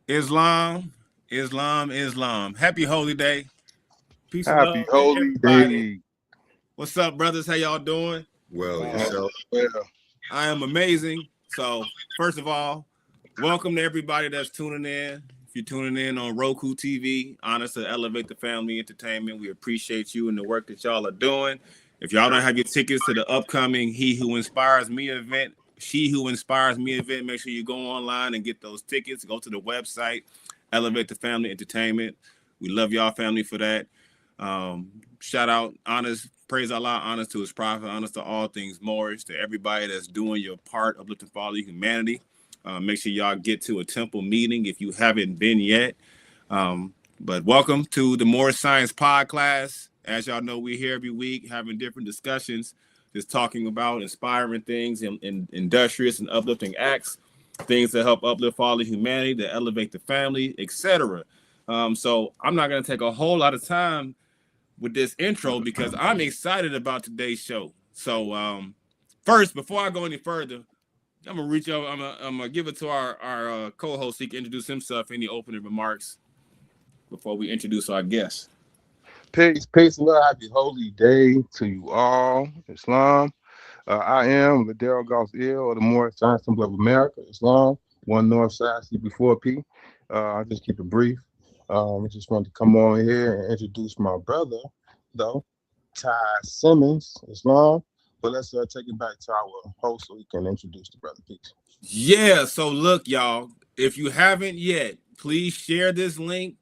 Islam, Islam. Happy holy day. Peace and Happy love to holy everybody. day. What's up, brothers? How y'all doing? Well, Uh, yourself. well, I am amazing. So, first of all, welcome to everybody that's tuning in. If you're tuning in on Roku TV, honest to Elevate the Family Entertainment, we appreciate you and the work that y'all are doing. If y'all don't have your tickets to the upcoming He Who Inspires Me event, She Who Inspires Me event, make sure you go online and get those tickets. Go to the website, Elevate the Family Entertainment. We love y'all family for that. Shout out, honest, praise Allah, honest to his prophet, honest to all things Moorish, to everybody that's doing your part, uplifting fatherly humanity. Make sure y'all get to a temple meeting if you haven't been yet. But welcome to the Moorish Science PodClass. As y'all know, we're here every week having different discussions, just talking about inspiring things in industrious and uplifting acts, things that help uplift fatherly humanity, to elevate the family, etc. So I'm not going to take a whole lot of time with this intro because I'm excited about today's show. So first, before I go any further, I'm gonna reach out. I'm gonna give it to our co-host. He can introduce himself. Any opening remarks before we introduce our guest? peace, and love. Happy holy day to you all. Islam. I am Ladero Goss-Il of the Moorish Science Temple of America. Islam. One North Side, C4P. I'll just keep it brief. I just wanted to come on here and introduce my brother, though, Ty Simmons. Islam. But let's take it back to our host so he can introduce the brother. Peace. Yeah. So look, y'all. If you haven't yet, please share this link.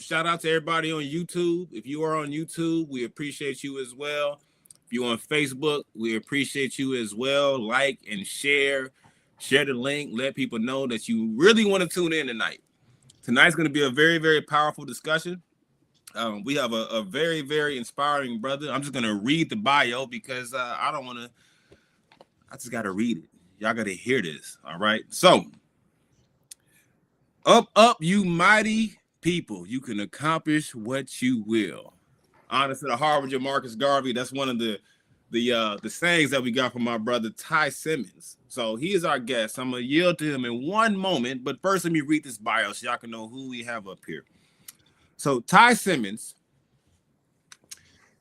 Shout out to everybody on YouTube. If you are on YouTube, we appreciate you as well. If you're on Facebook, we appreciate you as well. Like and share. Share the link. Let people know that you really want to tune in tonight. Tonight's going to be a very, very powerful discussion. We have a very, very inspiring brother. I'm just going to read the bio because I don't want to, I just got to read it. Y'all got to hear this. All right. So, up, you mighty people. You can accomplish what you will. Honest to the Harvard Marcus Garvey. That's one of the sayings that we got from my brother Ty Simmons. So he is our guest. I'm gonna yield to him in one moment, but first let me read this bio so y'all can know who we have up here. So Ty Simmons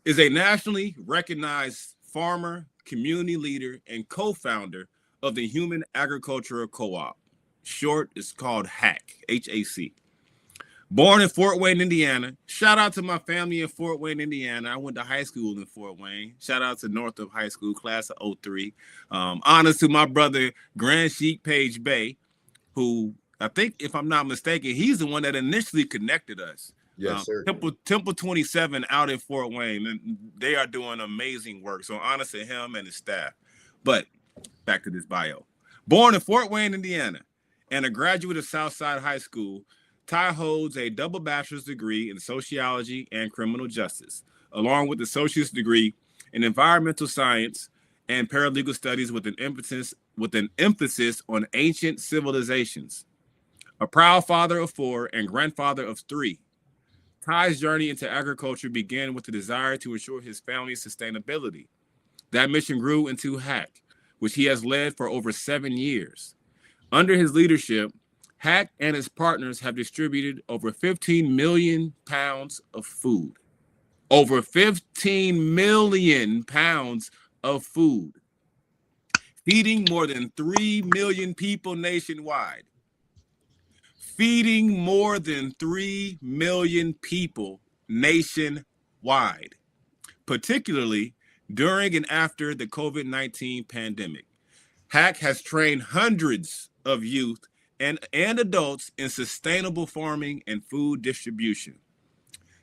is a nationally recognized farmer, community leader, and co-founder of the Human Agricultural Co-op. Short is called HAC, H-A-C. Born in Fort Wayne, Indiana. Shout out to my family in Fort Wayne, Indiana. I went to high school in Fort Wayne. Shout out to Northrop High School, class of 03. Honors to my brother, Grand Sheik Page Bay, who I think, if I'm not mistaken, he's the one that initially connected us. Yes, sir. Temple 27 out in Fort Wayne, and they are doing amazing work. So honor to him and his staff. But back to this bio. Born in Fort Wayne, Indiana, and a graduate of Southside High School, Ty holds a double bachelor's degree in sociology and criminal justice, along with an associate's degree in environmental science and paralegal studies with an emphasis on ancient civilizations. A proud father of 4 and grandfather of 3, Ty's journey into agriculture began with the desire to ensure his family's sustainability. That mission grew into HAC, which he has led for over 7 years. Under his leadership, HAC and his partners have distributed over 15 million pounds of food. Over 15 million pounds of food. Feeding more than 3 million people nationwide. Feeding more than 3 million people nationwide, particularly during and after the COVID-19 pandemic. HAC has trained hundreds of youth and adults in sustainable farming and food distribution.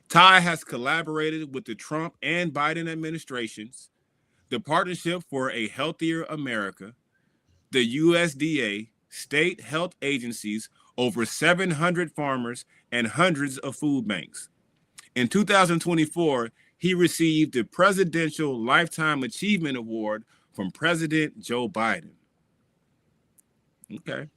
Ty has collaborated with the Trump and Biden administrations, the Partnership for a Healthier America, the USDA, state health agencies, over 700 farmers, and hundreds of food banks. In 2024, he received the Presidential Lifetime Achievement Award from President Joe Biden. Okay.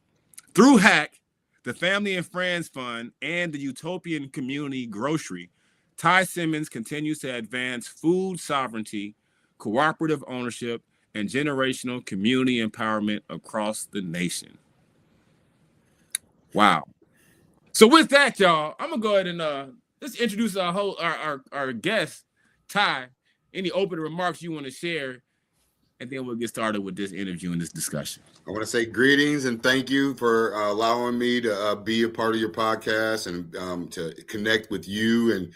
Through HAC, the Family and Friends Fund, and the Utopian Community Grocery, Ty Simmons continues to advance food sovereignty, cooperative ownership, and generational community empowerment across the nation. Wow. So with that, y'all, I'm gonna go ahead and let's introduce our guest, Ty. Any opening remarks you want to share, and then we'll get started with this interview and this discussion. I want to say greetings and thank you for allowing me to be a part of your podcast and to connect with you and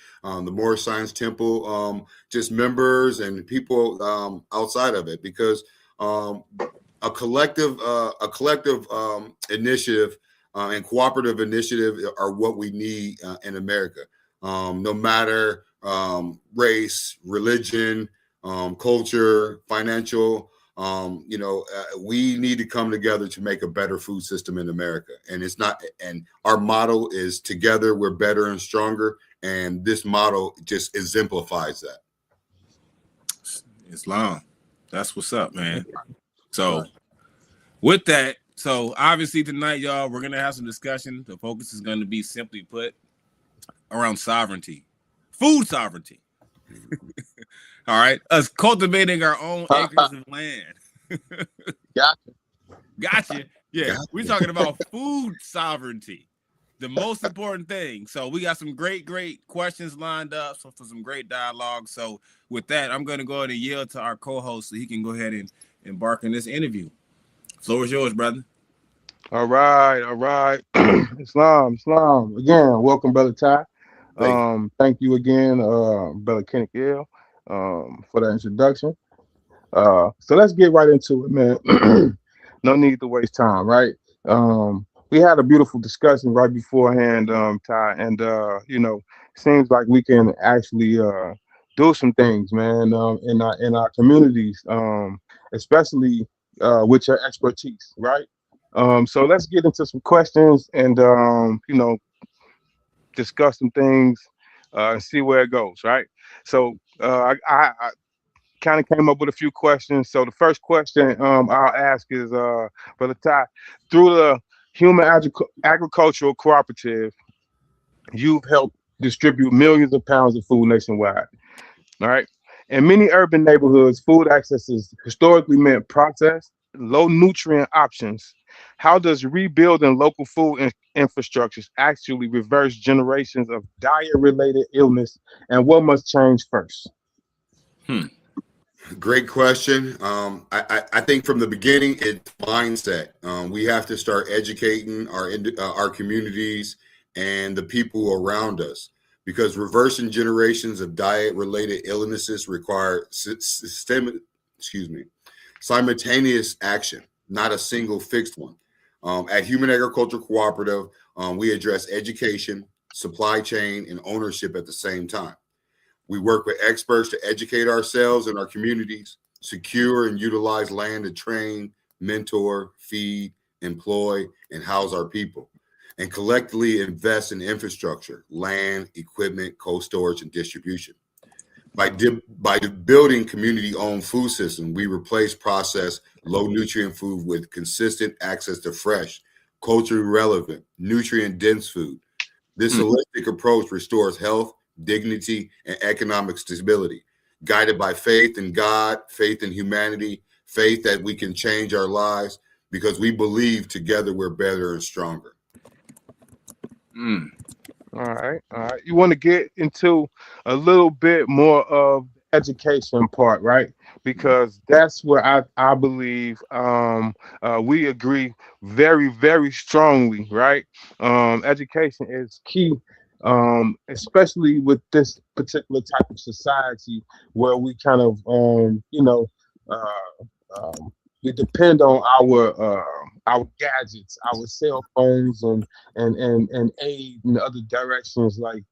the Moorish Science Temple, just members and people outside of it, because a collective initiative and cooperative initiative are what we need in America. No matter race, religion, culture, financial. We need to come together to make a better food system in America. And our motto is together we're better and stronger. And this motto just exemplifies that. Islam. That's what's up, man. So with that, so obviously tonight, y'all, we're going to have some discussion. The focus is going to be, simply put, around sovereignty, food sovereignty. All right, us cultivating our own acres of land. Gotcha. Yeah, we're talking about food sovereignty, the most important thing. So we got some great questions lined up, so for some great dialogue. So with that, I'm going to go ahead and yield to our co-host so he can go ahead and embark on this interview. Floor is yours, brother. All right. Islam. Again, welcome, Brother Ty. Thank you again, Brother Kenneth Gill, for that introduction. So let's get right into it, man. No need to waste time, right? We had a beautiful discussion right beforehand, Ty, and seems like we can actually do some things, man, in our communities, especially with your expertise, right? So let's get into some questions and discuss some things and see where it goes, right? So I kind of came up with a few questions. So the first question I'll ask is, Brother Ty, through the Human Agricultural Cooperative, you've helped distribute millions of pounds of food nationwide. All right. In many urban neighborhoods, food access is historically meant processed, low nutrient options. How does rebuilding local food infrastructures actually reverse generations of diet-related illness, and what must change first? Great question. I think from the beginning, it's mindset. We have to start educating our communities and the people around us, because reversing generations of diet-related illnesses require simultaneous action, not a single fixed one. At Human Agricultural Cooperative, we address education, supply chain, and ownership at the same time. We work with experts to educate ourselves and our communities, secure and utilize land to train, mentor, feed, employ, and house our people, and collectively invest in infrastructure, land, equipment, cold storage, and distribution. By building community-owned food system, we replace processed, low-nutrient food with consistent access to fresh, culturally relevant, nutrient-dense food. This holistic approach restores health, dignity, and economic stability, guided by faith in God, faith in humanity, faith that we can change our lives, because we believe together we're better and stronger. All right. You want to get into a little bit more of the education part, right? Because that's where I believe we agree very, very strongly, right? Education is key, especially with this particular type of society where we kind of, we depend on our gadgets, our cell phones, and aid in other directions like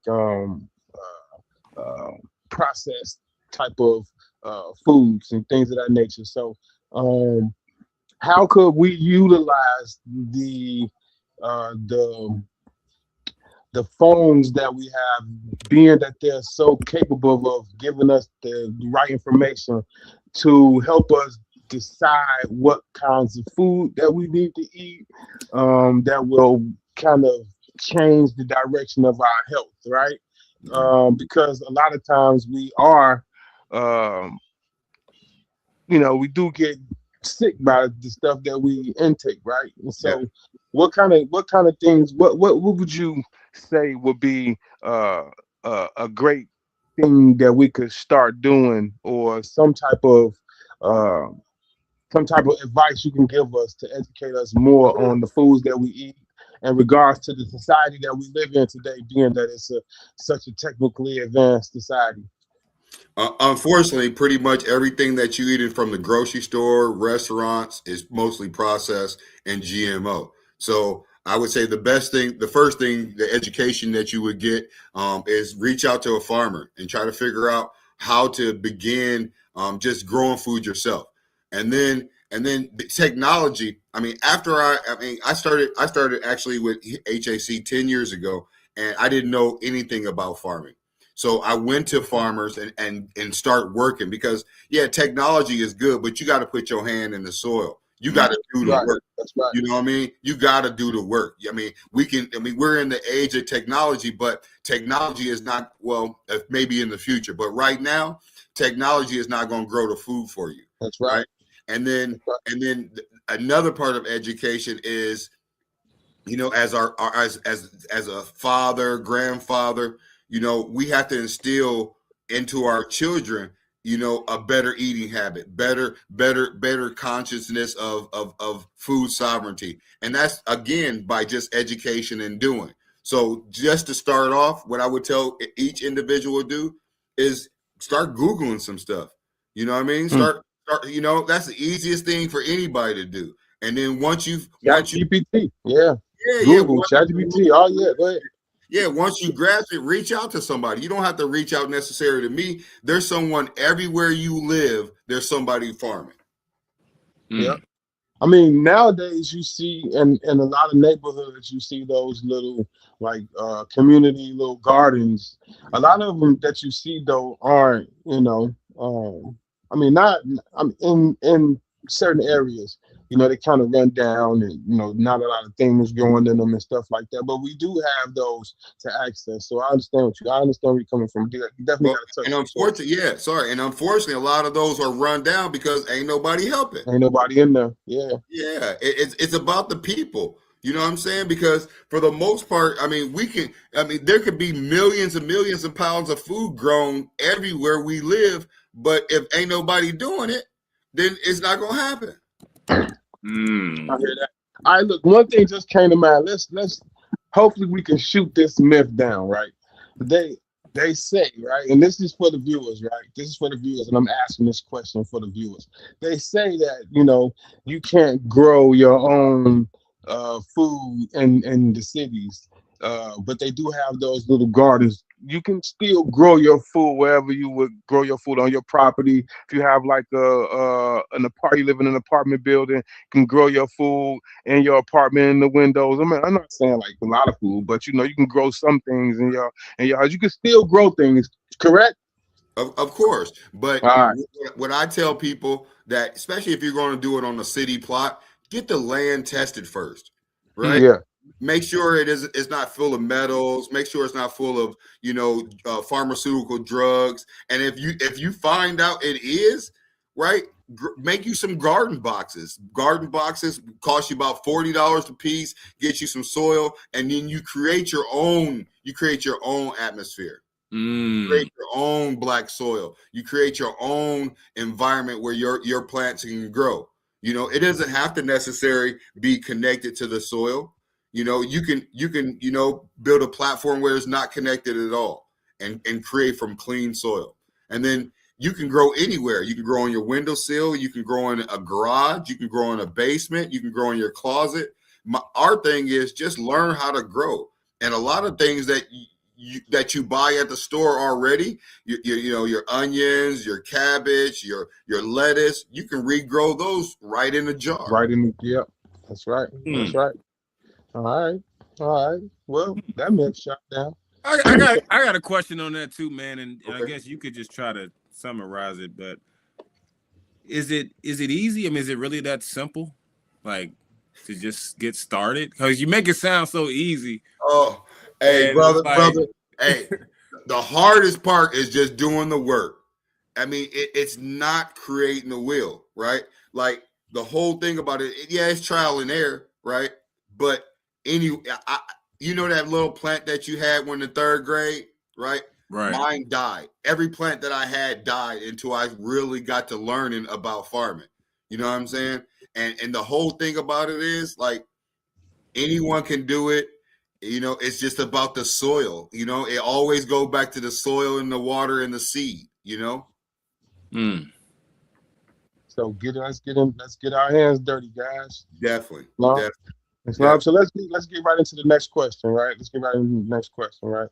processed type of foods and things of that nature. So, how could we utilize the phones that we have, being that they're so capable of giving us the right information to help us decide what kinds of food that we need to eat, that will kind of change the direction of our health, right? Because a lot of times we are, we do get sick by the stuff that we intake, right? And Yeah. so, what kind of things? What would you say would be a great thing that we could start doing, or uh, some type of advice you can give us to educate us more on the foods that we eat in regards to the society that we live in today, being that it's such a technically advanced society. Unfortunately, pretty much everything that you eat from the grocery store, restaurants is mostly processed and GMO. So I would say the first thing, the education that you would get is reach out to a farmer and try to figure out how to begin just growing food yourself. And then the technology. I mean, I started actually with HAC 10 years ago, and I didn't know anything about farming. So I went to farmers and start working because technology is good, but you got to put your hand in the soil. You got to do the Right. work. That's right. You know what I mean? You got to do the work. I mean, we're in the age of technology, but technology is not, maybe in the future, but right now, technology is not going to grow the food for you. That's right. And then another part of education is, as as a father, grandfather, we have to instill into our children, a better eating habit, better consciousness of food sovereignty. And that's, again, by just education and doing. So just to start off, what I would tell each individual to do is start Googling some stuff. You know what I mean? Start, that's the easiest thing for anybody to do. And then once you ChatGPT, yeah. yeah, Google, ChatGPT, oh yeah, go ahead. yeah, once you grasp it, reach out to somebody. You don't have to reach out necessarily to me. There's someone everywhere you live. There's somebody farming. Yeah. I mean, nowadays you see in a lot of neighborhoods, you see those little community little gardens. A lot of them that you see though aren't, I mean, not in certain areas, they kind of run down and not a lot of things growing in them and stuff like that. But we do have those to access. So I understand where you're coming from. You definitely got to touch. And unfortunately, a lot of those are run down because ain't nobody helping. Ain't nobody in there. Yeah. Yeah, it's about the people. You know what I'm saying? Because for the most part, I mean, there could be millions and millions of pounds of food grown everywhere we live, but if ain't nobody doing it, then it's not gonna happen. I hear that. All right, look, one thing just came to mind. Let's hopefully we can shoot this myth down, right? They say, right, and this is for the viewers, right? This is for the viewers, and I'm asking this question for the viewers. They say that, you can't grow your own food in the cities, but they do have those little gardens. You can still grow your food wherever you would grow your food on your property. If you have you live in an apartment building, you can grow your food in your apartment in the windows. I mean, I'm not saying like a lot of food, but you can grow some things in your house. You can still grow things, correct? Of course, but right. What I tell people, that especially if you're going to do it on a city plot, get the land tested first, right? Yeah. Make sure it's not full of metals. Make sure it's not full of pharmaceutical drugs. And if you find out it is, right, make you some garden boxes. Garden boxes cost you about $40 a piece. Get you some soil, and then you create your own. You create your own atmosphere. You create your own black soil. You create your own environment where your plants can grow. It doesn't have to necessarily be connected to the soil. You can build a platform where it's not connected at all and create from clean soil. And then you can grow anywhere. You can grow on your windowsill. You can grow in a garage. You can grow in a basement. You can grow in your closet. Our thing is just learn how to grow. And a lot of things that you buy at the store already, your onions, your cabbage, your lettuce, you can regrow those right in the jar. Yep. That's right. That's right. All right. Well, that makes shot down. I got a question on that too, man, and I guess you could just try to summarize it. But is it easy? I mean, is it really that simple, like to just get started? Because you make it sound so easy. Oh, hey, brother. Hey, the hardest part is just doing the work. I mean, it's not creating the wheel, right? Like the whole thing about it, yeah, it's trial and error, right? But you know that little plant that you had when in the 3rd grade, right? Right. Mine died. Every plant that I had died until I really got to learning about farming. You know what I'm saying? And the whole thing about it is like anyone can do it. You know, it's just about the soil. You know, it always go back to the soil and the water and the seed. You know. So let's get our hands dirty, guys. Definitely. No? Definitely. Islam. So let's get right into the next question, right? Let's get right into the next question, right?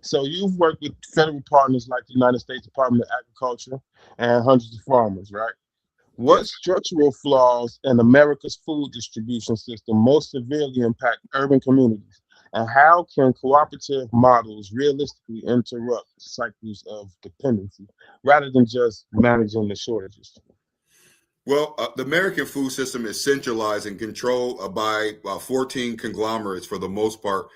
So you've worked with federal partners like the United States Department of Agriculture and hundreds of farmers, right? What Yes. structural flaws in America's food distribution system most severely impact urban communities? And how can cooperative models realistically interrupt cycles of dependency rather than just managing the shortages? Well, the American food system is centralized and controlled by 14 conglomerates for the most part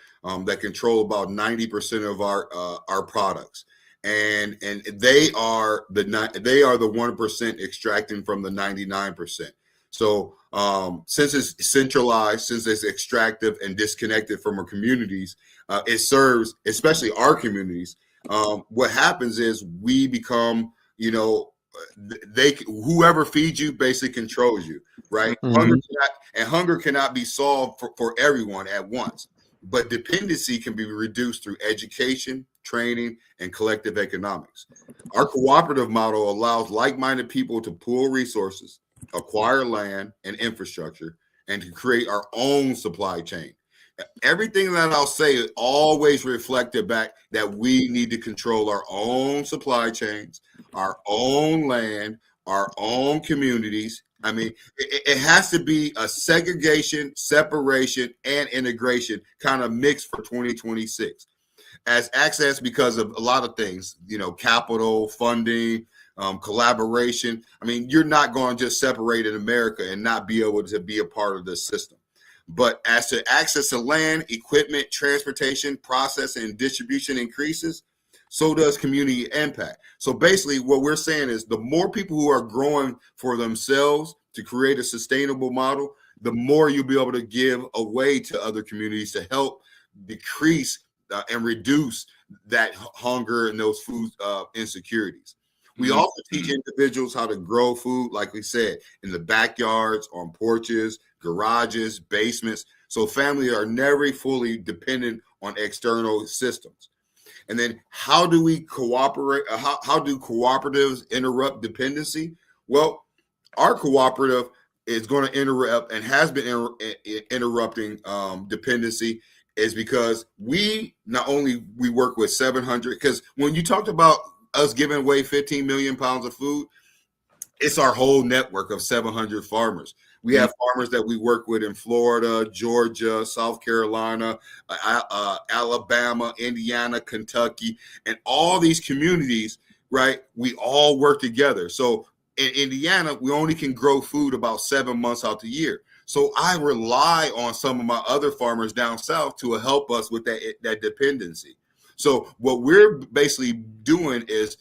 that control about 90% of our products, and they are the 1% extracting from the 99%. So since it's centralized, since it's extractive and disconnected from our communities, it serves, especially our communities. What happens is we become, whoever feeds you basically controls you, right? Mhm. Hunger cannot be solved for everyone at once, but dependency can be reduced through education, training, and collective economics. Our cooperative model allows like-minded people to pool resources, acquire land and infrastructure, and to create our own supply chain. Everything that I'll say always reflected back that we need to control our own supply chains, our own land, our own communities. I mean, it has to be a segregation, separation, and integration kind of mix for 2026 as access because of a lot of things, capital, funding, collaboration. I mean, you're not going to just separate in America and not be able to be a part of this system. But as to access to land, equipment, transportation, processing, and distribution increases, so does community impact. So basically what we're saying is the more people who are growing for themselves to create a sustainable model, the more you'll be able to give away to other communities to help decrease and reduce that hunger and those food insecurities. We also teach individuals how to grow food, like we said, in the backyards, on porches, garages, basements. So families are never fully dependent on external systems. And then how do we cooperate? How do cooperatives interrupt dependency? Well, our cooperative is going to interrupt and has been interrupting dependency is because we work with 700, because when you talked about us giving away 15 million pounds of food, it's our whole network of 700 farmers. We have farmers that we work with in Florida, Georgia, South Carolina, Alabama, Indiana, Kentucky, and all these communities, right? We all work together. So in Indiana, we only can grow food about 7 months out the year. So I rely on some of my other farmers down south to help us with that dependency. So what we're basically doing is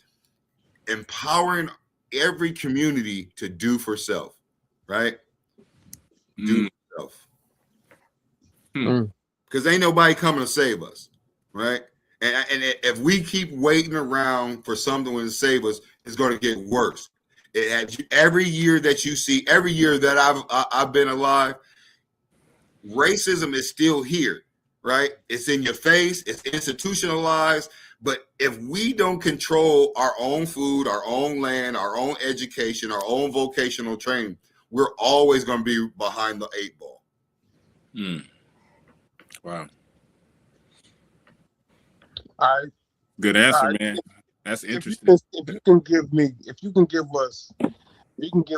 empowering every community to do for self, right? Do for self. Because ain't nobody coming to save us, right? And if we keep waiting around for someone to save us, it's going to get worse. Every year that you see, every year that I've been alive, racism is still here, right? It's in your face, it's institutionalized. But if we don't control our own food, our own land, our own education, our own vocational training, we're always going to be behind the 8 ball. Wow. All right. Good answer, man. That's interesting. If you can give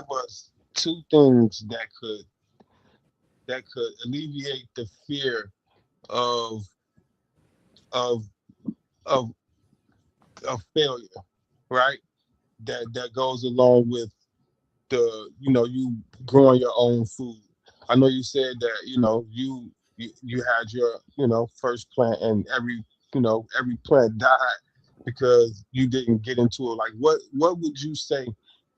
us 2 things that could alleviate the fear of failure, right? That goes along with you growing your own food. I know you said that you had your first plant, and every plant died because you didn't get into it. Like what would you say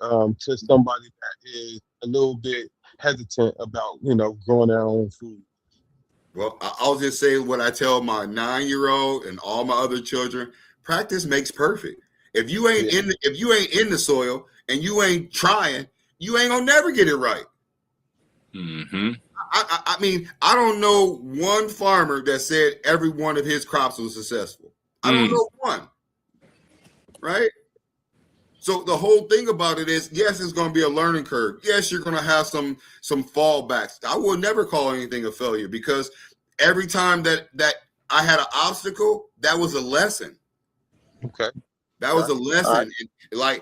to somebody that is a little bit hesitant about, growing their own food? Well, I'll just say what I tell my 9-year-old and all my other children: practice makes perfect. If you ain't in the soil and you ain't trying, you ain't gonna never get it right. Mm-hmm. I mean, I don't know one farmer that said every one of his crops was successful. I don't know one. Right? So the whole thing about it is, yes, it's going to be a learning curve. Yes, you're going to have some fallbacks. I will never call anything a failure, because every time that I had an obstacle, that was a lesson. Okay. That was a lesson. Right.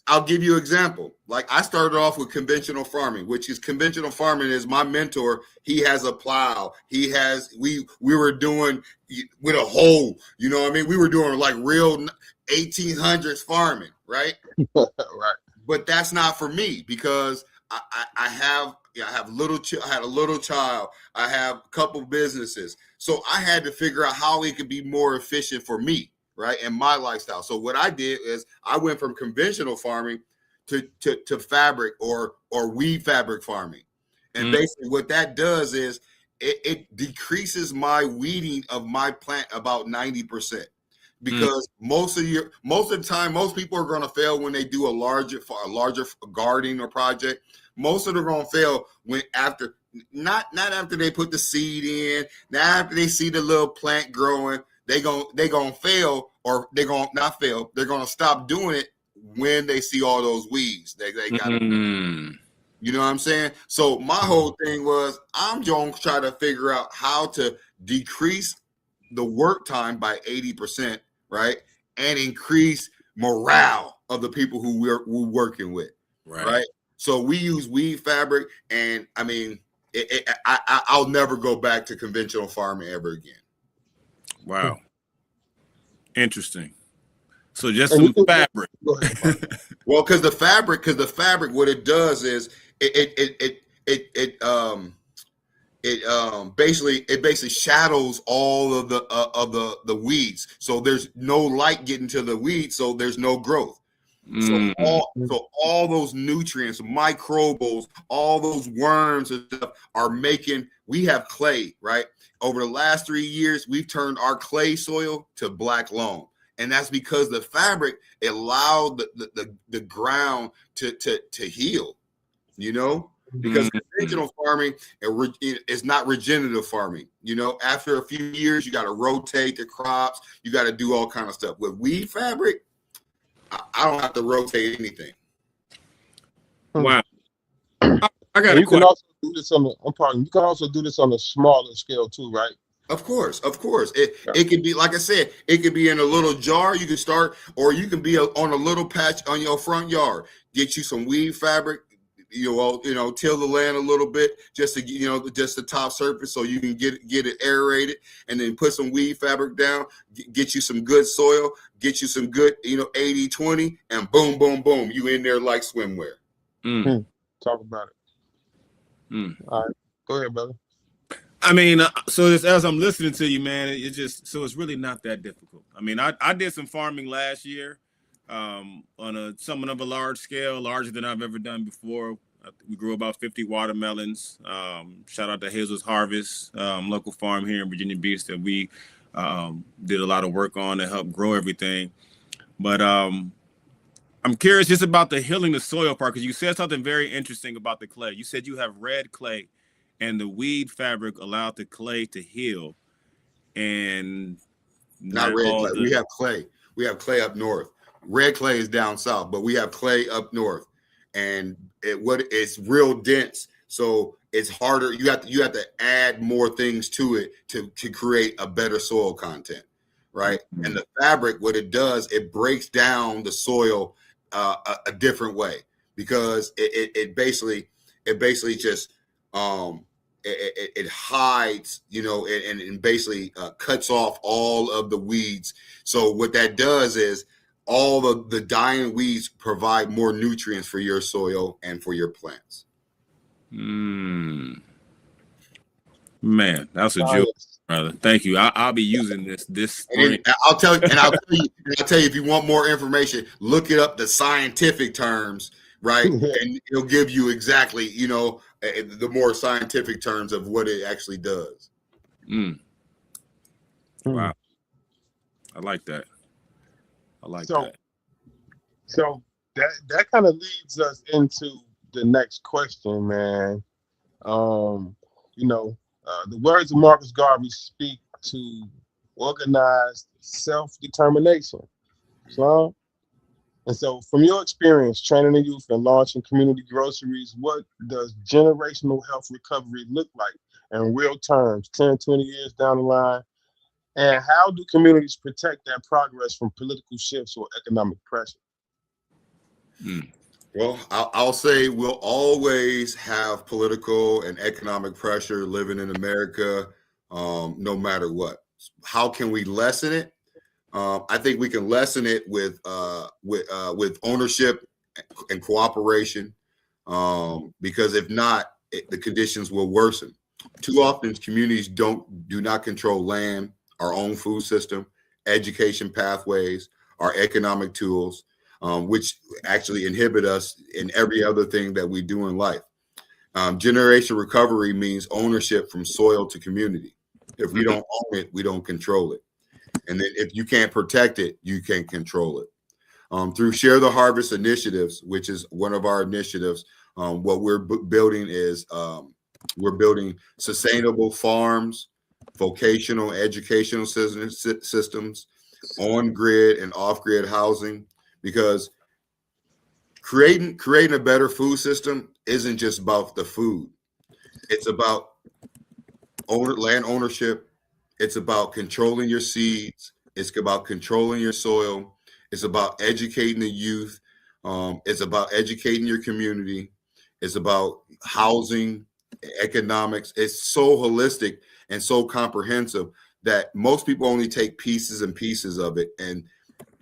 I'll give you an example. Like, I started off with conventional farming, conventional farming is my mentor. He has a plow. We were doing with a hoe, you know what I mean? We were doing like real 1800s farming, right? Right. But that's not for me, because I had a little child. I have a couple businesses. So I had to figure out how it could be more efficient for me, right, and my lifestyle. So what I did is I went from conventional farming to fabric or weed fabric farming. And basically what that does is it decreases my weeding of my plant about 90%. Because most of the time, most people are going to fail when they do a larger gardening or project. Most of them are going to fail when not after they put the seed in, not after they see the little plant growing. They gonna fail, or they're gonna not fail. They're gonna stop doing it when they see all those weeds. They got You know what I'm saying? So my whole thing was, I'm going to try to figure out how to decrease the work time by 80%, right? And increase morale of the people who we're working with, right? So we use weed fabric, and I mean, I'll never go back to conventional farming ever again. Wow. Interesting. So just some fabric. Well, because the fabric, what it does is it basically shadows all of the weeds. So there's no light getting to the weeds, so there's no growth. So all those nutrients, microbials, all those worms and stuff are making. We have clay, right? Over the last 3 years, we've turned our clay soil to black loam, and that's because the fabric allowed the ground to heal. You know, because conventional farming is not regenerative farming. You know, after a few years, you got to rotate the crops. You got to do all kind of stuff. With weed fabric, I don't have to rotate anything. Wow. I got you can also do this on you can also do this on a smaller scale too, right? Of course. It could be, like I said, it could be in a little jar. You can start, or you can be on a little patch on your front yard. Get you some weed fabric. You know, till the land a little bit, just to just the top surface, so you can get it aerated, and then put some weed fabric down. Get you some good soil. Get you some good 80-20, and boom, boom, boom, you in there like swimwear. Talk about it. All right, go ahead, brother. I mean, so as I'm listening to you, man, it's really not that difficult. I mean, I did some farming last year. On somewhat of a large scale, larger than I've ever done before. We grew about 50 watermelons. Shout out to Hazel's Harvest, local farm here in Virginia Beach that we did a lot of work on to help grow everything. But I'm curious just about the healing the soil part, because you said something very interesting about the clay. You said you have red clay, and the weed fabric allowed the clay to heal. And not red clay. We have clay. We have clay up north. Red clay is down south, but we have clay up north, and it's real dense, so it's harder. You have to add more things to it to create a better soil content, right? And the fabric, what it does, it breaks down the soil a different way, because it basically just it hides, and basically cuts off all of the weeds. So what that does is, all of the dying weeds provide more nutrients for your soil and for your plants. Man, that's a jewel, brother. Thank you. I'll be using this spring. I'll tell you if you want more information, look it up, the scientific terms, right? And it'll give you exactly, the more scientific terms of what it actually does. Wow. I like that. So that kind of leads us into the next question, man. The words of Marcus Garvey speak to organized self-determination. So, and so from your experience training the youth and launching community groceries, what does generational health recovery look like in real terms, 10, 20 years down the line? And how do communities protect that progress from political shifts or economic pressure? Well, I'll say we'll always have political and economic pressure living in America, no matter what. How can we lessen it? I think we can lessen it with ownership and cooperation, because if not, the conditions will worsen. Too often, communities do not control land, our own food system, education pathways, our economic tools, which actually inhibit us in every other thing that we do in life. Generation recovery means ownership from soil to community. If we don't own it, we don't control it. And then if you can't protect it, you can't control it. Through Share the Harvest initiatives, which is one of our initiatives, what we're building is we're building sustainable farms, vocational educational systems, on-grid and off-grid housing, because creating a better food system isn't just about the food. It's about land ownership. It's about controlling your seeds. It's about controlling your soil. It's about educating the youth. It's about educating your community. It's about housing, economics. It's so holistic and so comprehensive that most people only take pieces and pieces of it. And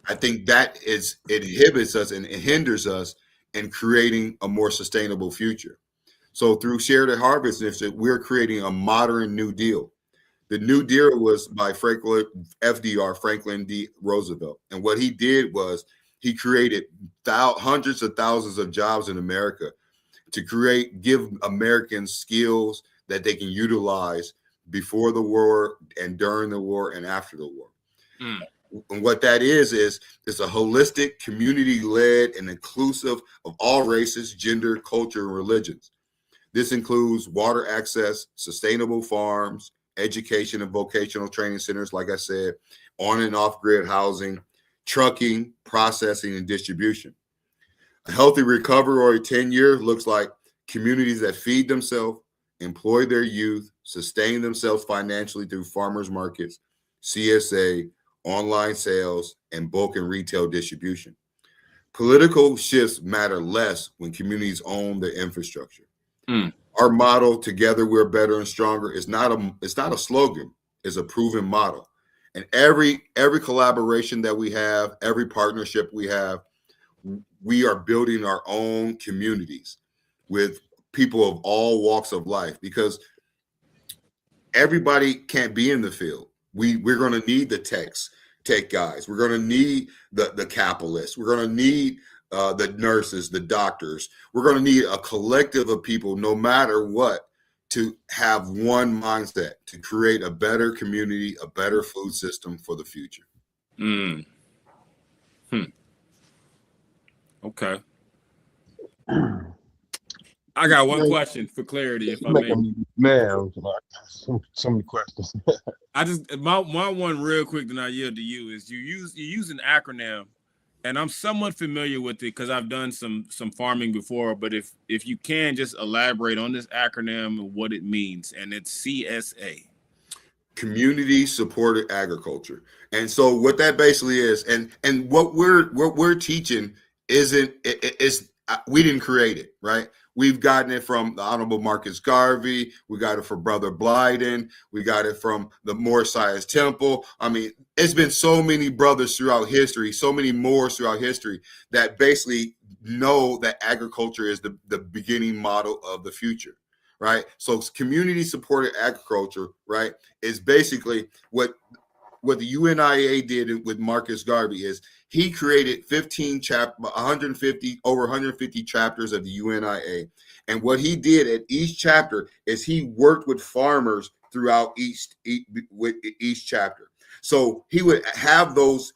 I think that it inhibits us and it hinders us in creating a more sustainable future. So through Share the Harvest initiative, we're creating a modern New Deal. The New Deal was by FDR, Franklin D. Roosevelt. And what he did was he created hundreds of thousands of jobs in America to give Americans skills that they can utilize before the war and during the war and after the war. And what that is it's a holistic, community-led, and inclusive of all races, gender, culture, and religions. This includes water access, sustainable farms, education and vocational training centers, like I said, on and off-grid housing, trucking, processing, and distribution. A healthy recovery or tenure looks like communities that feed themselves, employ their youth, sustain themselves financially through farmers markets, CSA, online sales, and bulk and retail distribution. Political shifts matter less when communities own their infrastructure. Our motto, "Together We're Better and Stronger," it's not a slogan, it's a proven model. And every collaboration that we have, every partnership we have, we are building our own communities with people of all walks of life, because everybody can't be in the field. We're going to need the tech guys. We're going to need the capitalists. We're going to need the nurses, the doctors. We're going to need a collective of people, no matter what, to have one mindset to create a better community, a better food system for the future. Okay. I got one question for clarity, if I may. Man, so many questions. I just my one real quick, then I yield to you, is you use an acronym, and I'm somewhat familiar with it because I've done some farming before. But if you can just elaborate on this acronym and what it means, and it's CSA. Community supported agriculture. And so what that basically is, and what we're teaching we didn't create it, right? We've gotten it from the Honorable Marcus Garvey. We got it from Brother Blyden. We got it from the Moorish Science Temple. I mean, it's been so many brothers throughout history, so many Moors throughout history that basically know that agriculture is the beginning model of the future, right? So community supported agriculture, right, is basically what what the UNIA did with Marcus Garvey is he created over 150 chapters of the UNIA. And what he did at each chapter is he worked with farmers throughout each chapter. So he would have those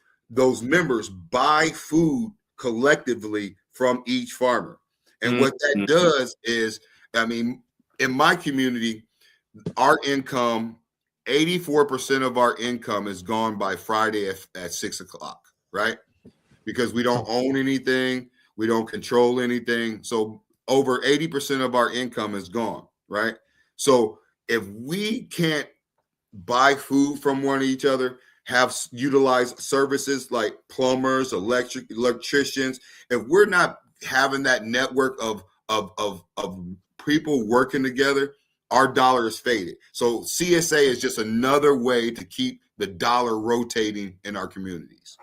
members buy food collectively from each farmer. And what that does is, I mean, in my community, our income, 84% of our income is gone by Friday at 6 o'clock, right? Because we don't own anything, we don't control anything. So over 80% of our income is gone, right? So if we can't buy food from one each other, have utilized services like plumbers, electricians, if we're not having that network of people working together, our dollar is faded. So CSA is just another way to keep the dollar rotating in our communities.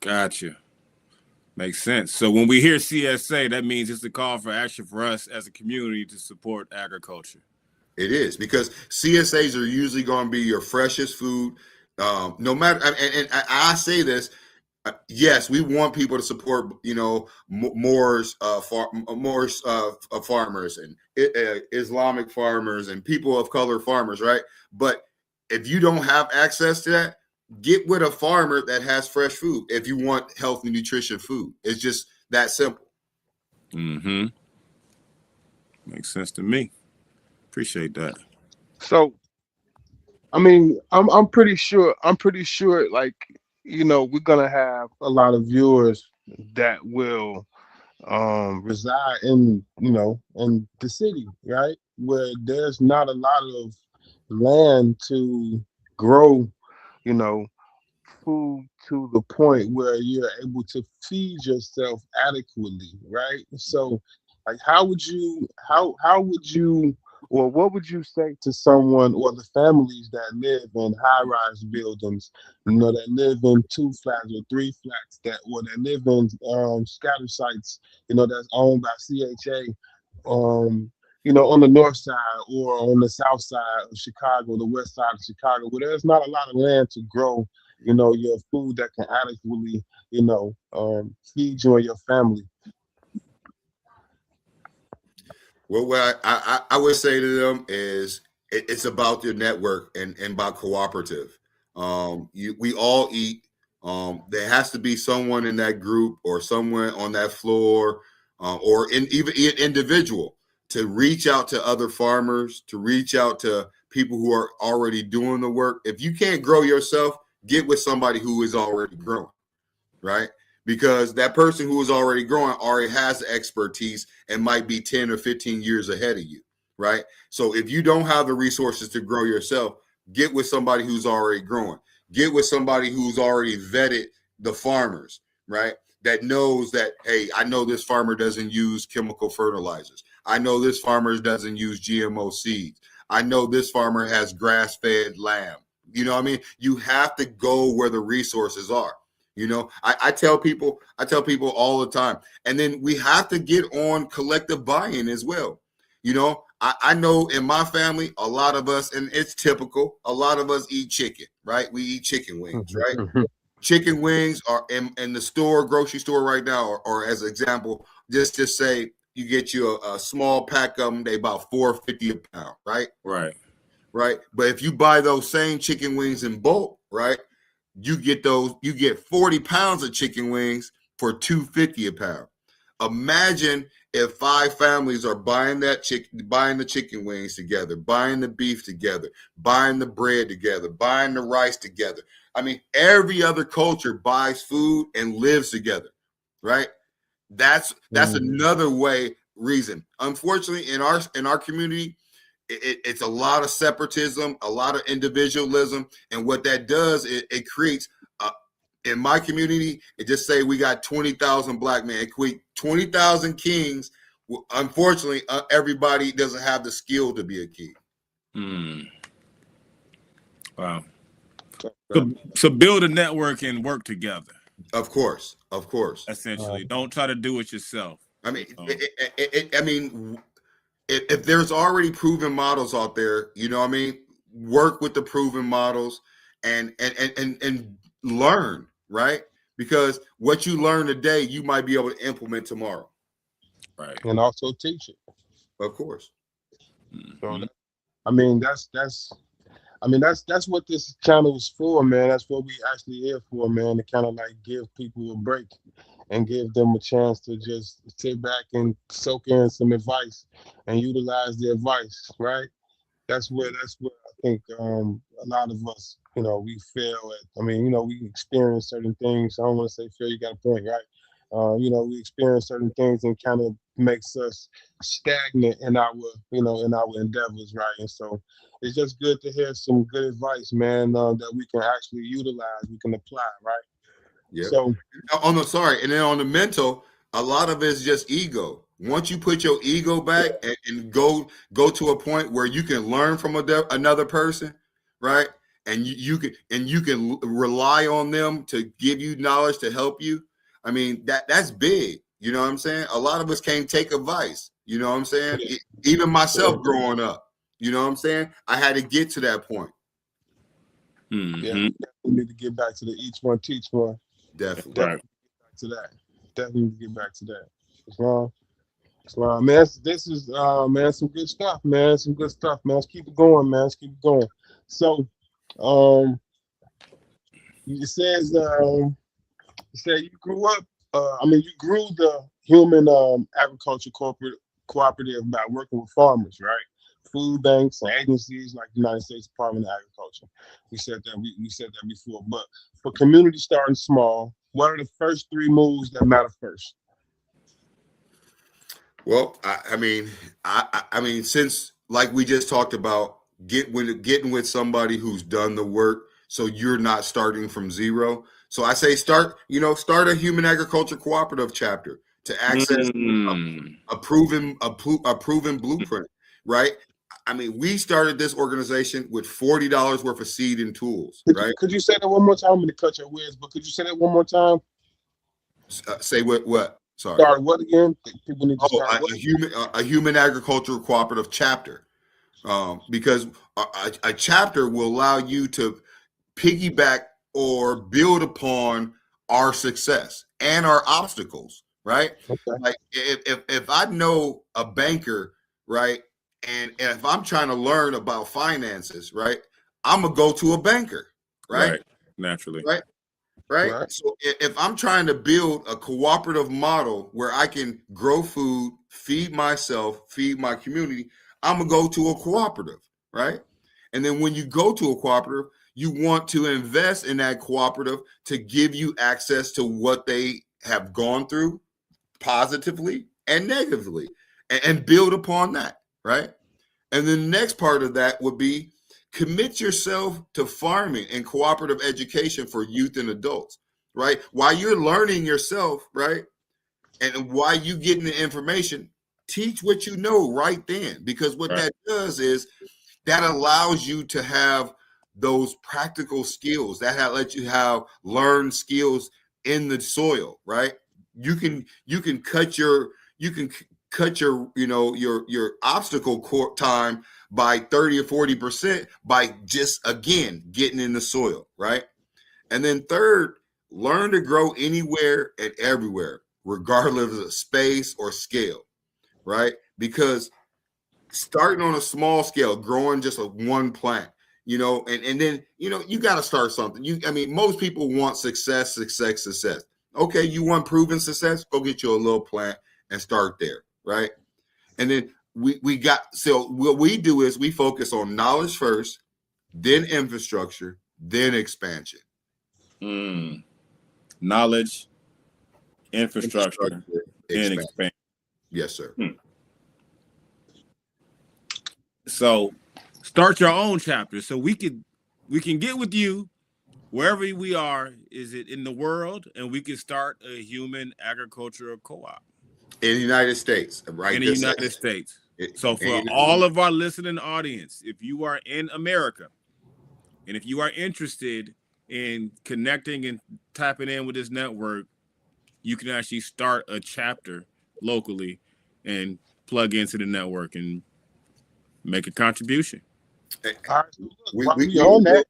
Gotcha. Makes sense. So when we hear CSA, that means it's a call for action for us as a community to support agriculture. It is, because CSAs are usually going to be your freshest food. No matter, and I say this, yes, we want people to support, Moorish farmers and Islamic farmers and people of color farmers, right? But if you don't have access to that, get with a farmer that has fresh food if you want healthy, nutrition food. It's just that simple. Mm-hmm. Makes sense to me. Appreciate that. So, I mean, I'm pretty sure, like, we're gonna have a lot of viewers that will reside in in the city, right, where there's not a lot of land to grow food to the point where you're able to feed yourself adequately, right? So, like, how would you or what would you say to someone or the families that live in high-rise buildings, that live in 2 flats or 3 flats, that live in scatter sites, that's owned by CHA, on the north side or on the south side of Chicago, the west side of Chicago, where there's not a lot of land to grow, your food that can adequately, feed you and your family. Well, what I would say to them is it's about your network and about cooperative. We all eat. There has to be someone in that group or someone on that floor or even individual to reach out to other farmers, to reach out to people who are already doing the work. If you can't grow yourself, get with somebody who is already growing, right? Because that person who is already growing already has the expertise and might be 10 or 15 years ahead of you, right? So if you don't have the resources to grow yourself, get with somebody who's already growing. Get with somebody who's already vetted the farmers, right? That knows that, hey, I know this farmer doesn't use chemical fertilizers. I know this farmer doesn't use GMO seeds. I know this farmer has grass-fed lamb. You know what I mean? You have to go where the resources are. I tell people all the time, and then we have to get on collective buy-in as well. I know in my family, a lot of us, and it's typical, a lot of us eat chicken, right? We eat chicken wings, right? Chicken wings are in the store, grocery store right now, or as an example, just say you get you a small pack of them, they about $4.50 a pound, right? Right. But if you buy those same chicken wings in bulk, right? You get 40 pounds of chicken wings for $2.50 a pound. Imagine if 5 families are buying the chicken wings together, buying the beef together, buying the bread together, buying the rice together. I mean, every other culture buys food and lives together, right? That's another reason. Unfortunately, in our community, it's a lot of separatism, a lot of individualism, and what that does, it creates. In my community, it just say we got 20,000 black men. It create 20,000 kings. Unfortunately, everybody doesn't have the skill to be a king. Wow. So build a network and work together. Of course. Essentially, don't try to do it yourself. I mean, if there's already proven models out there, work with the proven models and learn, right? Because what you learn today, you might be able to implement tomorrow. Right. And also teach it. Of course. So that's what this channel is for, man. That's what we actually here for, man, to kind of like give people a break and give them a chance to just sit back and soak in some advice and utilize the advice, right? That's where I think a lot of us, we fail at. I mean, we experience certain things. I don't want to say fail, you got a point, right? We experience certain things and kind of makes us stagnant in our, in our endeavors, right? And so it's just good to hear some good advice, man, that we can actually utilize, we can apply, right? Yeah. So and then on the mental, a lot of it is just ego. Once you put your ego back and go to a point where you can learn from another person, right? And you can rely on them to give you knowledge to help you. I mean, that's big. You know what I'm saying? A lot of us can't take advice. You know what I'm saying? Even myself growing up, you know what I'm saying? I had to get to that point. Yeah, we need to get back to the each one, teach one. Definitely. Right. Back to that. Definitely get back to that. Islam, man. This is man, some good stuff, man. Some good stuff, man. Let's keep it going, man. Let's keep it going. So, it says you said you grew up. You grew the Human Agricultural Cooperative by working with farmers, right? Food banks and agencies like the United States Department of Agriculture. We said that before. But for community starting small, what are the first 3 moves that matter first? Well, I mean, since like we just talked about, getting with somebody who's done the work, so you're not starting from zero. So I say start a Human Agriculture Cooperative chapter to access a proven blueprint, right? I mean, we started this organization with $40 worth of seed and tools, right? Could you say that one more time? I'm going to cut your words, but could you say that one more time? Say what? Sorry. Start what again? People need to start a human agricultural cooperative chapter, because a chapter will allow you to piggyback or build upon our success and our obstacles, right? Okay. Like if I know a banker, right, and if I'm trying to learn about finances, right, I'm gonna go to a banker, right? Naturally. Right. So if I'm trying to build a cooperative model where I can grow food, feed myself, feed my community, I'm going to go to a cooperative, right? And then when you go to a cooperative, you want to invest in that cooperative to give you access to what they have gone through positively and negatively and build upon that, right? And then the next part of that would be commit yourself to farming and cooperative education for youth and adults, right? While you're learning yourself, right? And while you getting the information, teach what you know right then, because what that does is that allows you to have those practical skills that let you have learned skills in the soil, right? You can cut your your obstacle time by 30 or 40% by just, again, getting in the soil, right? And then third, learn to grow anywhere and everywhere, regardless of space or scale, right? Because starting on a small scale, growing just one plant, and then, you got to start something. Most people want success. Okay, you want proven success? Go get you a little plant and start there, right? And then what we do is we focus on knowledge first, then infrastructure, then expansion. Knowledge, infrastructure, and expansion. Yes, sir. So start your own chapter so we can get with you wherever we are. Is it in the world? And we can start a human agricultural co-op in the United States, right? In the United States. So for all of our listening audience, if you are in America and if you are interested in connecting and tapping in with this network, you can actually start a chapter locally and plug into the network and make a contribution. We own that.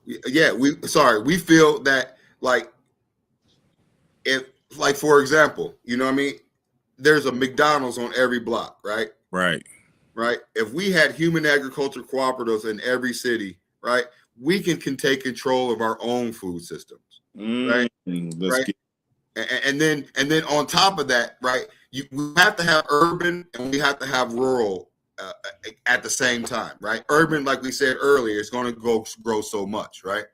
Yeah, we feel that, like, if, like, for example, you know what I mean? There's a McDonald's on every block, right? Right. Right. If we had human agriculture cooperatives in every city, right, we can take control of our own food systems, right? Let's Right. get And then on top of that, right, we have to have urban and we have to have rural at the same time, right? Urban, like we said earlier, is going to grow so much, right?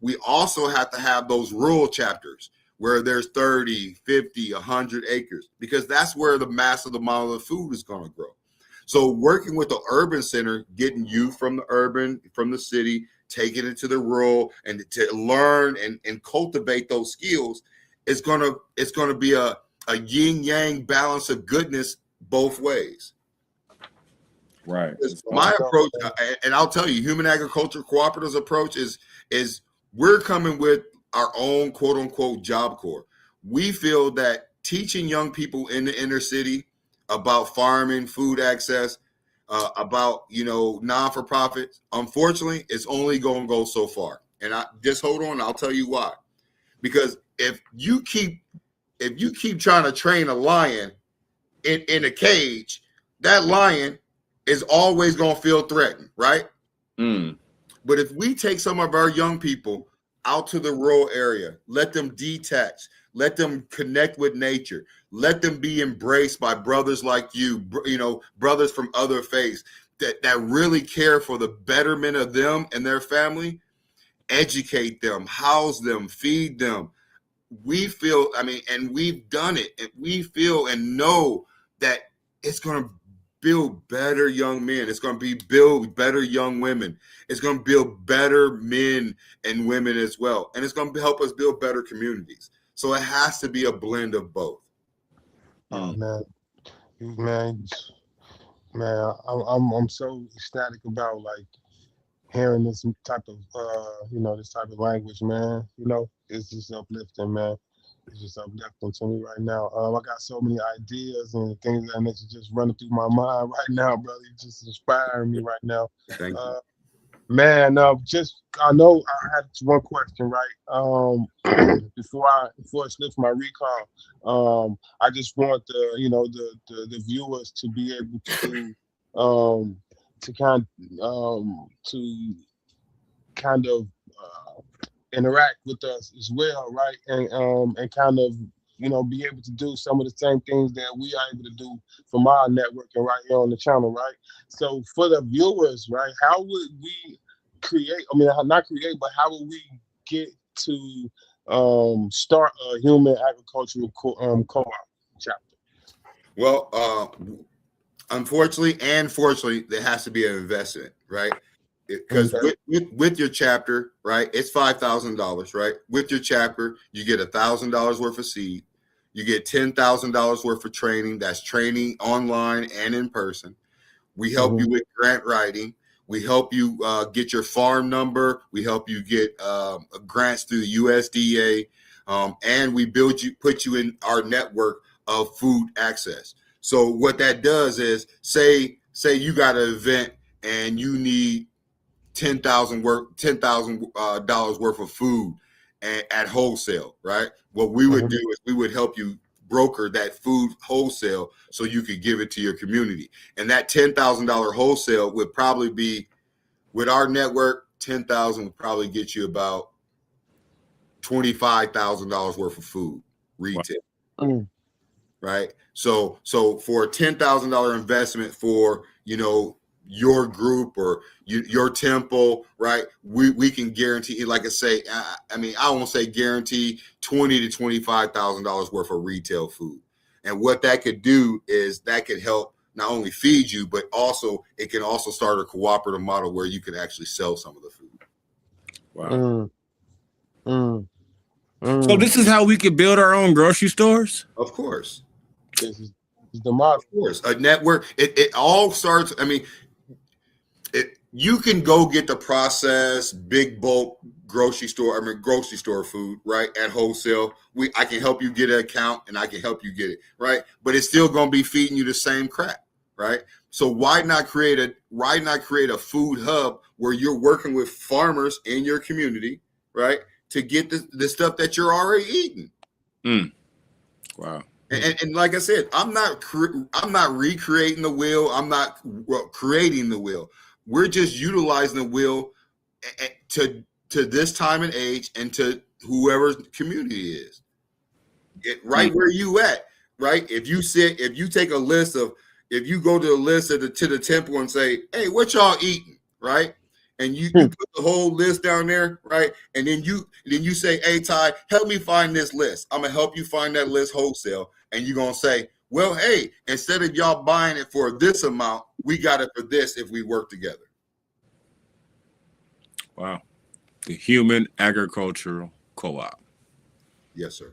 We also have to have those rural chapters where there's 30, 50, 100 acres, because that's where the mass of the model of food is going to grow. So working with the urban center, getting youth from the urban, from the city, taking it to the rural, and to learn and cultivate those skills, it's gonna be a yin yang balance of goodness both ways. right. My approach, and I'll tell you, Human Agricultural Cooperative's approach is we're coming with our own quote unquote Job Corps. We feel that teaching young people in the inner city about farming, food access, about, you know, non-for-profits, unfortunately, it's only going to go so far. And I just hold on, I'll tell you why. Because if you keep trying to train a lion in a cage, that lion is always going to feel threatened, right? But if we take some of our young people out to the rural area, let them detach, let them connect with nature, let them be embraced by brothers like you know, brothers from other faiths that really care for the betterment of them and their family, educate them, house them, feed them. We feel, I mean, and we've done it, and we feel and know that it's going to build better young men. It's going to build better young women. It's going to build better men and women as well. And it's going to help us build better communities. So it has to be a blend of both. Man, I'm so ecstatic about, like, hearing this type of this type of language, man. You know, it's just uplifting, man. It's just uplifting to me right now. I got so many ideas and things that just running through my mind right now, brother. It's just inspiring me right now. Thank you. Man, I know I had one question, right? Before it slips my recall, I just want the viewers to be able to kind of interact with us as well, right? And kind of, you know, be able to do some of the same things that we are able to do from our network and right here on the channel, right? So for the viewers, right, how would we create, I mean, not create, but how would we get to start a human agricultural co-op chapter? Well, unfortunately and fortunately, there has to be an investment, right? Because with your chapter, right, it's $5,000, right? With your chapter, you get $1,000 worth of seed. You get $10,000 worth of training. That's training online and in person. We help you with grant writing. We help you get your farm number. We help you get grants through the USDA, and we put you in our network of food access. So what that does is, say you got an event and you need $10,000 worth of food at wholesale, right? What we would do is we would help you broker that food wholesale so you could give it to your community. And that $10,000 wholesale would probably be, with our network, 10,000 would probably get you about $25,000 worth of food retail. Right? So for a $10,000 investment for, you know, your group or your temple, right? We can guarantee, like I say, I mean, I won't say guarantee, $20,000 to $25,000 worth of retail food. And what that could do is that could help not only feed you, but also it can also start a cooperative model where you can actually sell some of the food. Wow. So this is how we could build our own grocery stores? Of course. This is the model. Of course. A network, it all starts, I mean, you can go get the processed big bulk grocery store food, right, at wholesale. I can help you get an account and I can help you get it, right? But it's still going to be feeding you the same crap, right? So why not create a food hub where you're working with farmers in your community, right, to get the stuff that you're already eating? Wow. And like I said, I'm not recreating the wheel. I'm not creating the wheel. We're just utilizing the wheel to this time and age and to whoever's community is. Right where you at, right? If you take a list of, if you go to the list to the temple and say, hey, what y'all eating, right? And you put the whole list down there, right? And then you say, hey, Ty, help me find this list. I'm gonna help you find that list wholesale. And you're gonna say, well, hey, instead of y'all buying it for this amount, we got it for this if we work together. Wow. The Human Agricultural Co-op. Yes, sir.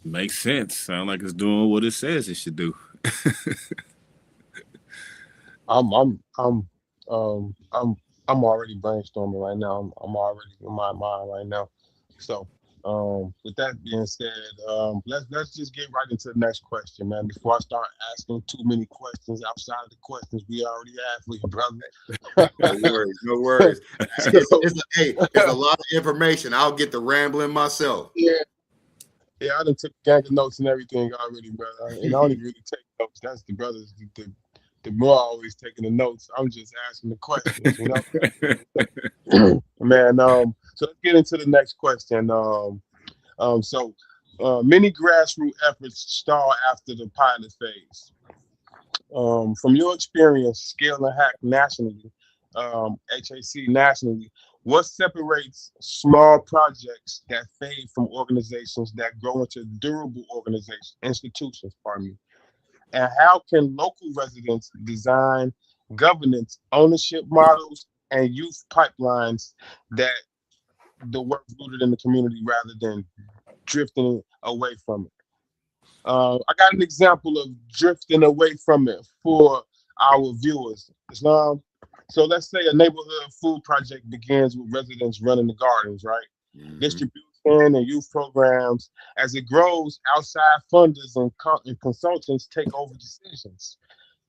Makes sense. Sound like it's doing what it says it should do. I'm already brainstorming right now. I'm already in my mind right now. So with that being said, let's just get right into the next question, man. Before I start asking too many questions outside of the questions we already asked for you, brother. No worries. It's a lot of information. I'll get the rambling myself. Yeah, I done took gang of notes and everything already, brother. And I don't even really take notes. That's the brothers. The more always taking the notes. I'm just asking the questions, you know. Man, so let's get into the next question. So many grassroots efforts stall after the pilot phase. From your experience, Scale and Hack nationally, HAC nationally, what separates small projects that fade from organizations that grow into durable institutions, pardon me? And how can local residents design governance, ownership models, and youth pipelines that the work rooted in the community rather than drifting away from it? I got an example of drifting away from it for our viewers. Islam. So let's say a neighborhood food project begins with residents running the gardens, right? Mhm. Distribution and youth programs. As it grows, outside funders and consultants take over decisions.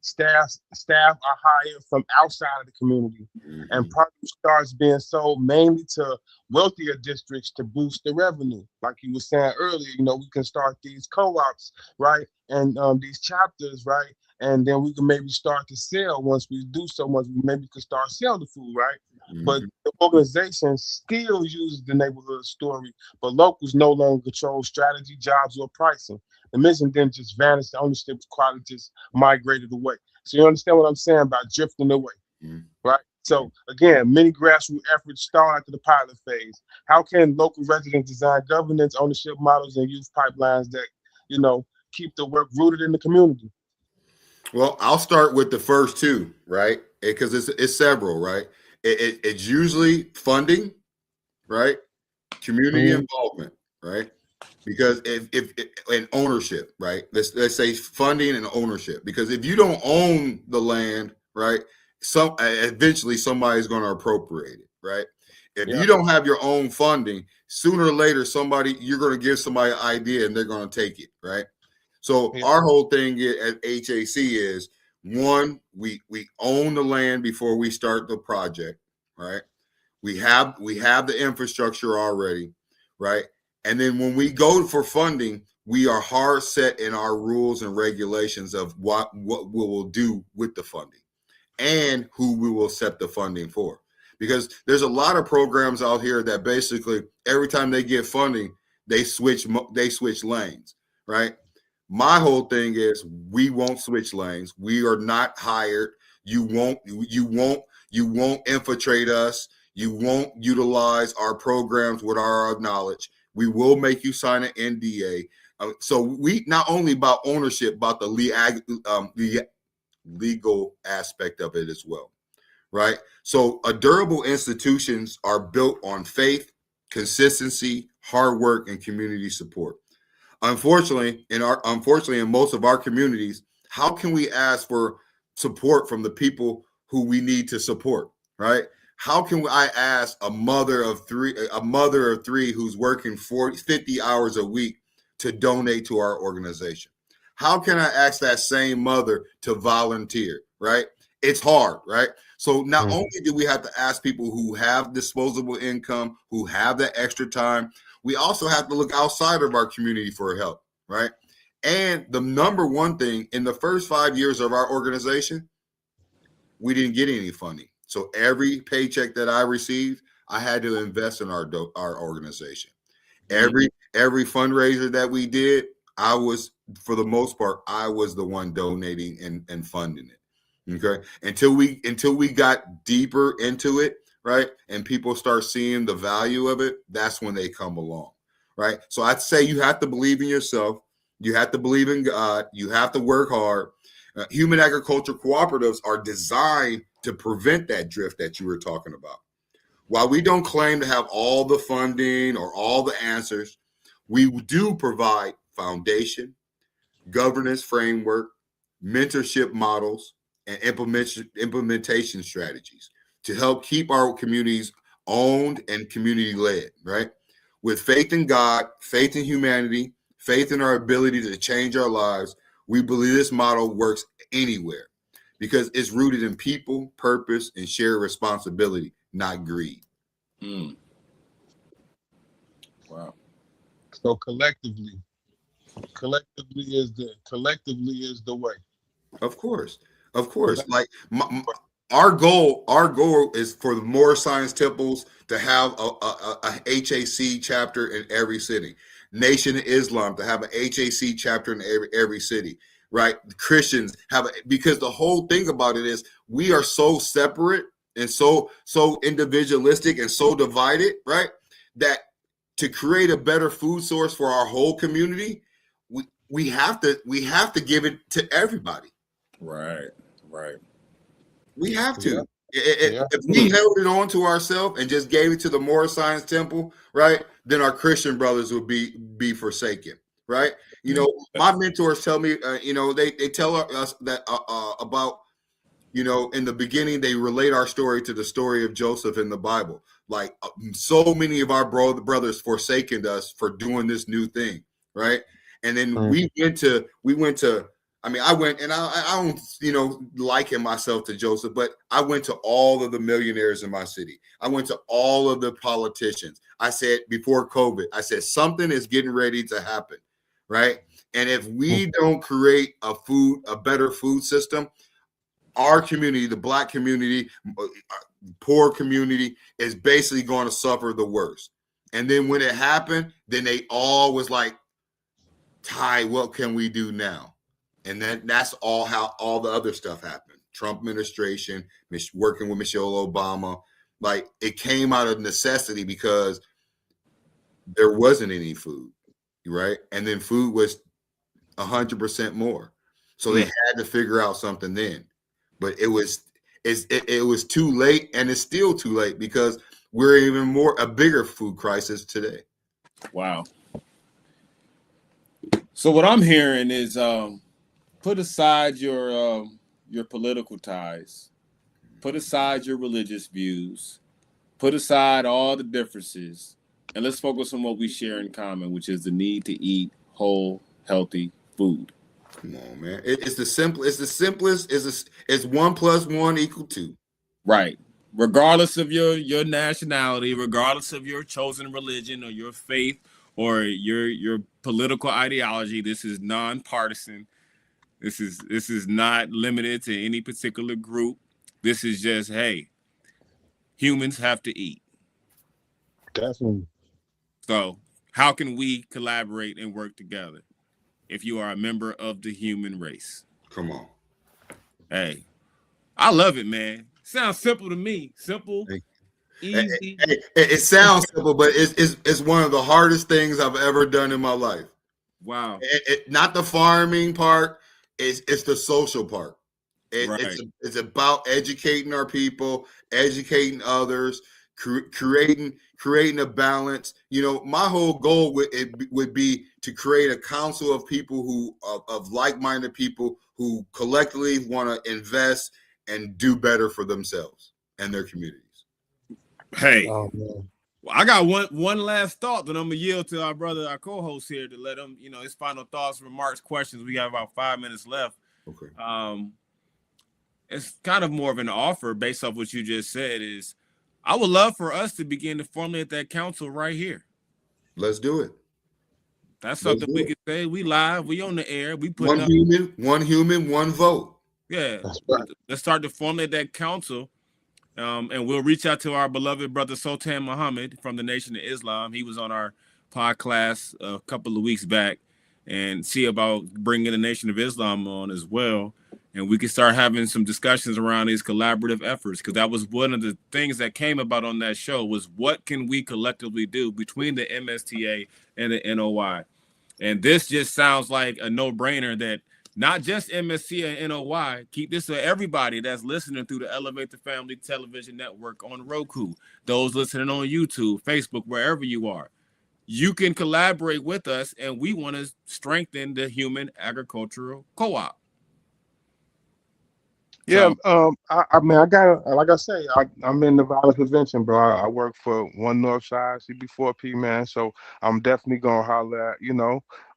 Staff are hired from outside of the community, and produce starts being sold mainly to wealthier districts to boost the revenue. Like you were saying earlier, you know, we can start these co-ops, right, and these chapters, right, and then we can maybe start to sell. Once we do so much, we maybe could start selling the food, right? But the organization still uses the neighborhood story, but locals no longer control strategy, jobs, or pricing. The mission then just vanished. The ownership quality just migrated away. So you understand what I'm saying about drifting away, right? So again, many grassroots efforts start after the pilot phase. How can local residents design governance, ownership models, and youth pipelines that, you know, keep the work rooted in the community? Well, I'll start with the first two, right? Because it's several, right? It's usually funding, right? Community involvement, right? Because if and ownership, right? Let's say funding and ownership. Because if you don't own the land, right, eventually somebody's going to appropriate it, right? If you don't have your own funding, sooner or later you're going to give somebody an idea and they're going to take it, right? So our whole thing at HAC is, one, we own the land before we start the project, right? We have the infrastructure already, right? And then when we go for funding, we are hard set in our rules and regulations of what we will do with the funding and who we will set the funding for. Because there's a lot of programs out here that basically every time they get funding, they switch lanes, right? My whole thing is we won't switch lanes. We are not hired. You won't infiltrate us. You won't utilize our programs with our knowledge. We will make you sign an NDA. So we not only about ownership, about the legal aspect of it as well, right? So durable institutions are built on faith, consistency, hard work, and community support. Unfortunately, in most of our communities, how can we ask for support from the people who we need to support, right? How can I ask a mother of three who's working 50 hours a week to donate to our organization? How can I ask that same mother to volunteer, right? It's hard, right? So not only do we have to ask people who have disposable income, who have that extra time, we also have to look outside of our community for help, right? And the number one thing, in the first 5 years of our organization, we didn't get any funding. So every paycheck that I received, I had to invest in our organization. Every fundraiser that we did, I was, for the most part, I was the one donating and funding it. Okay. Until we got deeper into it, right? And people start seeing the value of it, that's when they come along. Right. So I'd say you have to believe in yourself. You have to believe in God. You have to work hard. Human agriculture cooperatives are designed to prevent that drift that you were talking about. While we don't claim to have all the funding or all the answers, we do provide foundation, governance framework, mentorship models, and implementation strategies to help keep our communities owned and community led, right? With faith in God, faith in humanity, faith in our ability to change our lives, we believe this model works anywhere because it's rooted in people, purpose, and shared responsibility, not greed. Wow. So collectively is the way. Of course. Like our goal is for the Moorish Science temples to have a HAC chapter in every city. Nation of Islam to have an HAC chapter in every city, right? Christians because the whole thing about it is we are so separate and so individualistic and so divided, right? That to create a better food source for our whole community, we have to give it to everybody. Right. We have to. Yeah. If we held it on to ourselves and just gave it to the Moorish Science Temple, right, then our Christian brothers would be forsaken, right? You know, my mentors tell me, they tell us that about, in the beginning, they relate our story to the story of Joseph in the Bible. Like so many of our brothers forsaken us for doing this new thing, right? And then we went to. I went, and I don't, liken myself to Joseph, but I went to all of the millionaires in my city. I went to all of the politicians. I said before COVID, I said something is getting ready to happen, right? And if we don't create a better food system, our community, the Black community, poor community, is basically going to suffer the worst. And then when it happened, then they all was like, Ty, what can we do now? And that's all how all the other stuff happened. Trump administration, working with Michelle Obama, like it came out of necessity because there wasn't any food, right? And then food was 100% more. So they had to figure out something then. But it was too late, and it's still too late because we're even a bigger food crisis today. Wow. So what I'm hearing is put aside your political ties, put aside your religious views, put aside all the differences, and let's focus on what we share in common, which is the need to eat whole, healthy food. Come on, man. It's the simplest. It's 1 + 1 = 2. Right. Regardless of your nationality, regardless of your chosen religion or your faith or your political ideology, this is nonpartisan. This is not limited to any particular group. This is just, hey, humans have to eat. Definitely. So how can we collaborate and work together if you are a member of the human race? Come on. Hey, I love it, man. Sounds simple to me. Simple, easy. It sounds simple, but it's one of the hardest things I've ever done in my life. Wow. Not the farming part. It's the social part. It's about educating our people, educating others, creating a balance. My whole goal would be to create a council of people of like-minded people who collectively want to invest and do better for themselves and their communities. Hey, oh, man. Well, I got one last thought that I'm gonna yield to our brother, our co-host here, to let him, his final thoughts, remarks, questions. We got about 5 minutes left. Okay. It's kind of more of an offer based off what you just said. Is I would love for us to begin to formulate that council right here. Let's do it. That's something we can say. We live, we on the air, we put one human, one vote. Yeah, right. Let's start to formulate that council, and we'll reach out to our beloved brother Sultan Muhammad from the Nation of Islam. He was on our PodClass a couple of weeks back, and see about bringing the Nation of Islam on as well. And we can start having some discussions around these collaborative efforts, because that was one of the things that came about on that show was what can we collectively do between the MSTA and the NOI. And this just sounds like a no-brainer that not just MSTA and NOI, keep this to everybody that's listening through the Elevate the Family Television Network on Roku, those listening on YouTube, Facebook, wherever you are. You can collaborate with us, and we want to strengthen the Human Agricultural Co-op. Yeah, I mean, I got, like I say, I'm in the violence prevention, bro. I work for One Northside CB4P, man. So I'm definitely gonna holler at,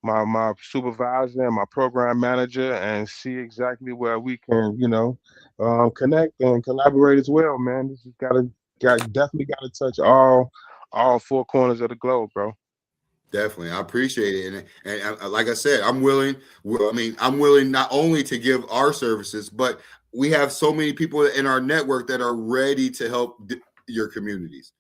my supervisor and my program manager and see exactly where we can, connect and collaborate as well, man. This has definitely gotta touch all four corners of the globe, bro. Definitely, I appreciate it, and like I said, I'm willing. I'm willing not only to give our services, but we have so many people in our network that are ready to help your communities.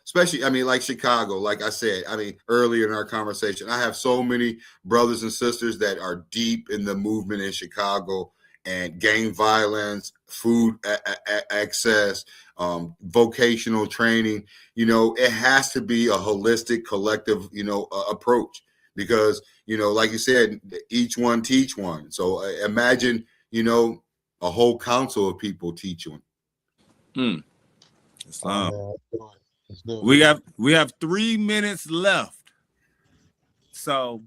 Especially, like Chicago. Like I said, earlier in our conversation, I have so many brothers and sisters that are deep in the movement in Chicago and gang violence, food access, vocational training. It has to be a holistic, collective, approach, because, like you said, each one teach one. So imagine, a whole council of people teach one. We have 3 minutes left. So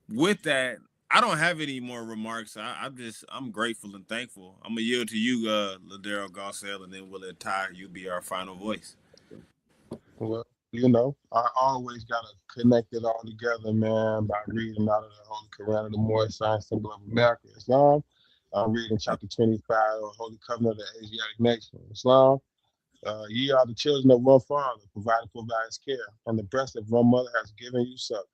with that, I don't have any more remarks. I'm grateful and thankful. I'm gonna yield to you, Ladero Garcelle, and then we'll let Ty, you be our final voice. Well, I always gotta connect it all together, man, by reading out of the Holy Quran of the Moorish Science of America, Islam. I'm reading chapter 25 of the Holy Covenant of the Asiatic Nation, Islam. Ye are the children of one father, provided for by his care, and the breast of one mother has given you suck.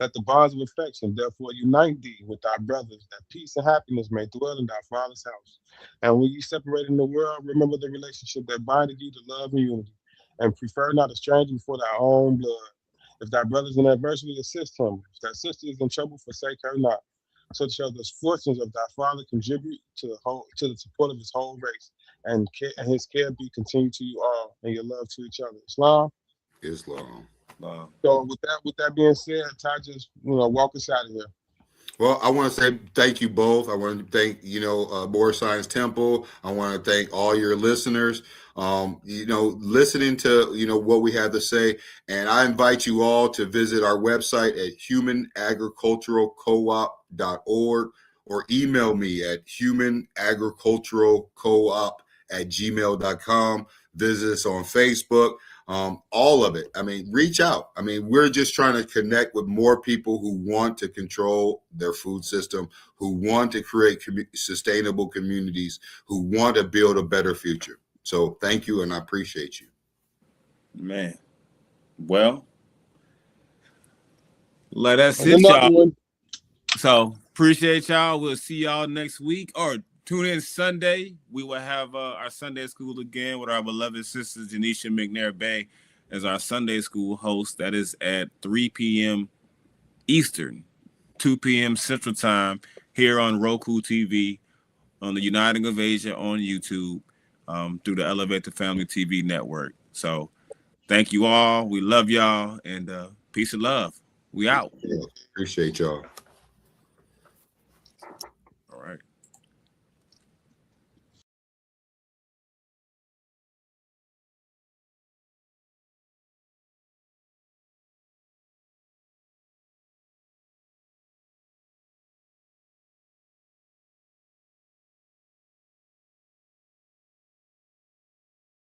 Let the bonds of affection therefore unite thee with thy brothers, that peace and happiness may dwell in thy father's house. And when you separate in the world, remember the relationship that binded you to love and unity, and prefer not a stranger before thy own blood. If thy brother is in adversity, assist him. If thy sister is in trouble, forsake her not. So shall the fortunes of thy father contribute to the support of his whole race, and his care be continued to you all, and your love to each other. Islam. Wow. So with that being said, Ty, just walk us out of here. Well, I want to say thank you both. I want to thank Moorish Science Temple. I want to thank all your listeners. Listening to what we have to say, and I invite you all to visit our website at humanagriculturalcoop.org or email me at humanagriculturalcoop@gmail.com. Visit us on Facebook. All of it. Reach out. We're just trying to connect with more people who want to control their food system, who want to create sustainable communities, who want to build a better future. So thank you, and I appreciate you. Man. Well, that's it, y'all. So appreciate y'all. We'll see y'all next week, or tune in Sunday. We will have our Sunday school again with our beloved sister Janisha McNair Bay as our Sunday school host. That is at 3 p.m. Eastern, 2 p.m. Central Time here on Roku TV, on the Uniting of Asia on YouTube, through the Elevate the Family TV network. So thank you all. We love y'all, and peace and love. We out. Appreciate y'all.